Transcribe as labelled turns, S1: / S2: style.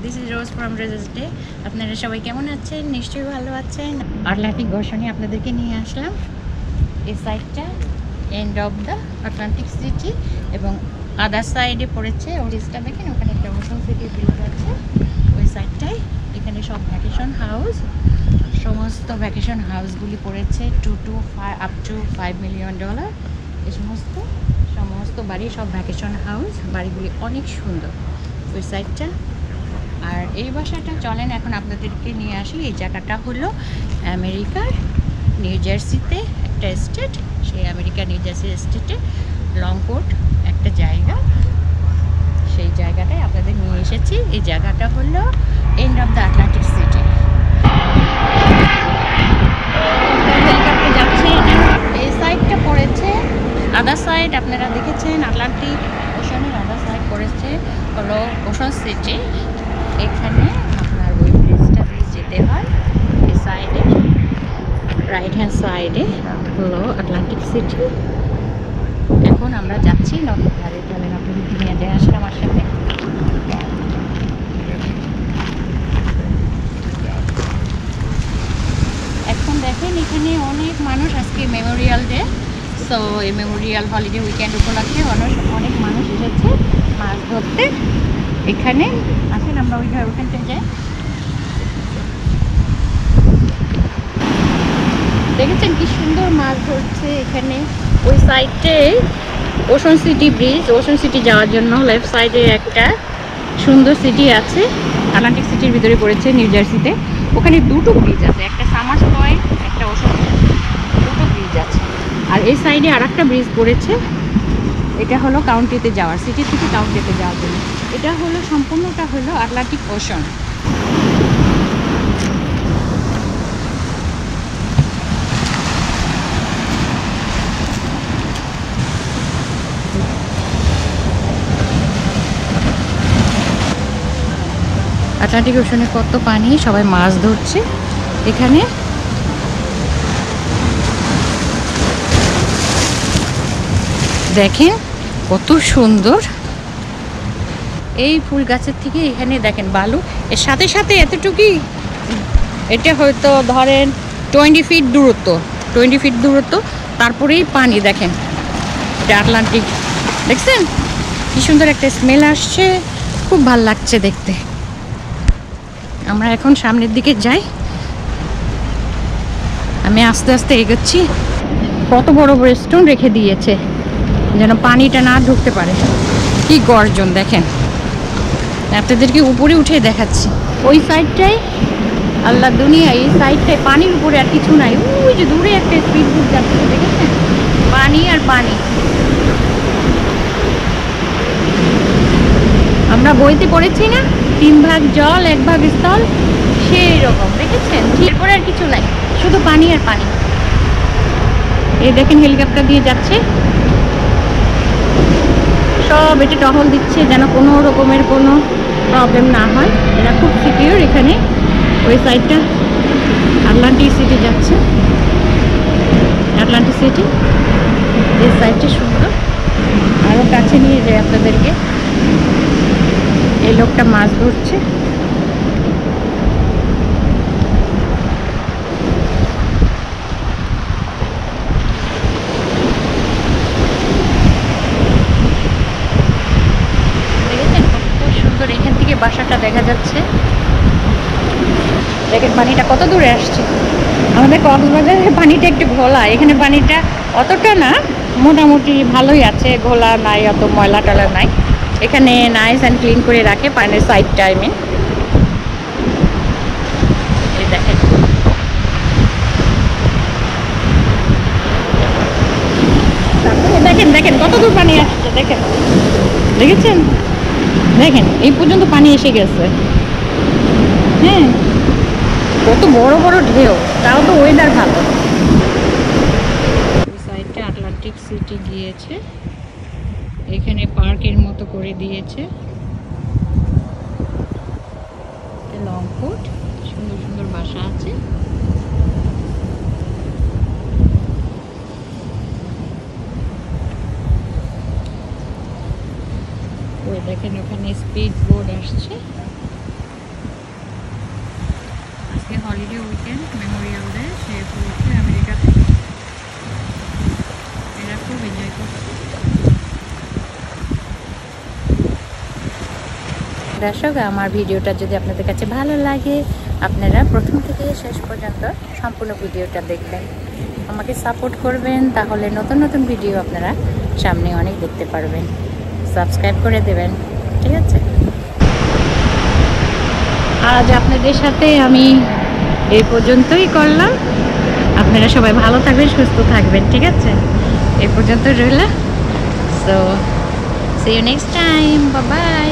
S1: This is rose from roses day. আপনারা সবাই কেমন আছেন? নিশ্চয়ই ভালো আছেন। আটলান্টিক ওশনে আপনাদেরকে নিয়ে আসলাম। এই সাইডটা end of the Atlantic city এবং আদার সাইডে পড়েছে ব্রিজটা দেখেন, ওখানে একটা ওশন সিটি ব্রিজ আছে ওই সাইডটায়। এখানে সব ভ্যাকেশন হাউস, সমস্ত ভ্যাকেশন হাউসগুলি পড়েছে আপ টু $5 million। এই সমস্ত বাড়ি সব ভ্যাকেশন হাউস, বাড়িগুলি অনেক সুন্দর ওই সাইডটা। আর এই বাসাটা চলেন এখন আপনাদেরকে নিয়ে আসি। এই জায়গাটা হলো আমেরিকার নিউ জার্সিতে একটা স্টেট, সেই আমেরিকার নিউ জার্সি স্টেটে লংকোট একটা জায়গা, সেই জায়গাটায় আপনাদের নিয়ে এসেছি। এই জায়গাটা হলো end of the Atlantic city. যাচ্ছে এই সাইডটা পড়েছে আদার সাইড, আপনারা দেখেছেন আটলান্টিক ওশনের আদার সাইড পড়েছে হলো ওশন সিটি। এখানে আপনার ওই ব্রিজ যেতে হয়, এই সাইডে রাইট হ্যান্ড সাইডে হলো আটলান্টিক সিটি। এখন আমরা যাচ্ছি নদীর ধারে, চলেন আপনাদের নিয়ে যায় আসেন আমার সাথে। এখন দেখেন এখানে অনেক মানুষ, আজকে মেমোরিয়াল ডে, সো এই মেমোরিয়াল হলিডে উইকেন্ড উপলক্ষে অনেক মানুষ এসেছে মাছ ধরতে। এখানে আসেন আমরা ওইখানটায় যাই। দেখেছেন কি সুন্দর মাছ ধরছে এখানে। ওই সাইডে ocean city bridge, ocean city যাওয়ার জন্য লেফট সাইডে একটা সুন্দর সিটি আছে, আটলান্টিক সিটির ভিতরে পড়েছে নিউ জার্সিতে। ওখানে দুটো ব্রিজ আছে, একটা সামার্স পয়েন্ট, একটা ওশন, দুটো ব্রিজ আছে। আর এই সাইডে আর একটা ব্রিজ পড়েছে, এটা হলো কাউন্টিতে যাওয়ার, সিটি থেকে কাউন্টিতে যাওয়ার জন্য। এটা হলো সম্পূর্ণটা হলো আটলান্টিক ওশন। আটলান্টিক ওশনে কত পানি, সবাই মাছ ধরছে এখানে। দেখেন কত সুন্দর এই ফুল গাছের থেকে এখানে দেখেন বালু, এর সাথে সাথে এতটুকুই, এটা হয়তো ধরেন 20 ফিট দূরত্ব, তারপরেই পানি। দেখেন এটা আটলান্টিক, দেখছেন কি সুন্দর একটা স্মেল আসছে, খুব ভাল লাগছে দেখতে। আমরা এখন সামনের দিকে যাই, আমি আস্তে আস্তে এগোচ্ছি। কত বড় বড় স্টোন রেখে দিয়েছে যেন পানিটা না ঢুকতে পারে। কি গর্জন দেখেন, আপনাদেরকে উপরে উঠে দেখাচ্ছি। ওই সাইডটাই আল্লাহ দুনিয়া, এই সাইডটায় পানির উপরে আর কিছু নাই। ওই যে দূরে একটা স্পিড বোট যাচ্ছে, দেখেছেন পানি আর পানি। আমরা বইতে পড়েছি না, 3 ভাগ জল 1 ভাগ স্থল, সেই রকম দেখেছেন। এরপরে আর কিছু নাই, শুধু পানি আর পানি। এই দেখেন হেলিকপ্টার দিয়ে যাচ্ছে, সব এটা টহল দিচ্ছে যেন কোনো রকমের কোনো প্রবলেম না হয়। এরা খুব সিকিউর এখানে। ওই সাইডটা আটলান্টিক সিটি যাচ্ছে, আটলান্টিক সিটি। এই সাইডটা সুন্দর, আরও কাছে নিয়ে যায় আপনাদেরকে। এই লোকটা মাছ ধরছে, এখান থেকে বাসাটা দেখা যাচ্ছে। দেখেন পানিটা কত দূরে আসছে। আমাদের কক্সবাজারের পানিটা একটু ঘোলা, এখানে পানিটা অতটা না, মোটামুটি ভালোই আছে, ঘোলা নাই, অত ময়লা টয়লা নাই। এখানে নাইস অ্যান্ড ক্লিন করে রাখে পানির সাইডটা। এই দেখেন দেখেন দেখেন কত দূর পানি আসছে, দেখেন দেখেছেন, দেখেন এই পর্যন্ত পানি এসে গেছে। হ্যাঁ কত বড় বড় ঢেউ, তাও তো ওয়েদার ভালো। ওই সাইডটা আটলান্টিক সিটি গিয়েছে, এখানে পার্কের মতো করে দিয়েছে, লংকোট, সুন্দর সুন্দর বাসা আছে। ওই দেখেন ওখানে স্পিড বোট আসছে। হলিডে উইকেন্ড, মেমোরিয়াল ডে, সে উপলক্ষে আমেরিকাতে এরা খুব এনজয় করছে। দর্শক, আমার ভিডিওটা যদি আপনাদের কাছে ভালো লাগে, আপনারা প্রথম থেকে শেষ পর্যন্ত সম্পূর্ণ ভিডিওটা দেখবেন, আমাকে সাপোর্ট করবেন, তাহলে নতুন নতুন ভিডিও আপনারা সামনে অনেক দেখতে পারবেন। সাবস্ক্রাইব করে দেবেন, ঠিক আছে? আজ আপনাদের সাথে আমি এই পর্যন্তই করলাম। আপনারা সবাই ভালো থাকবেন, সুস্থ থাকবেন, ঠিক আছে? এই পর্যন্ত রইল। So see you next time, bye by.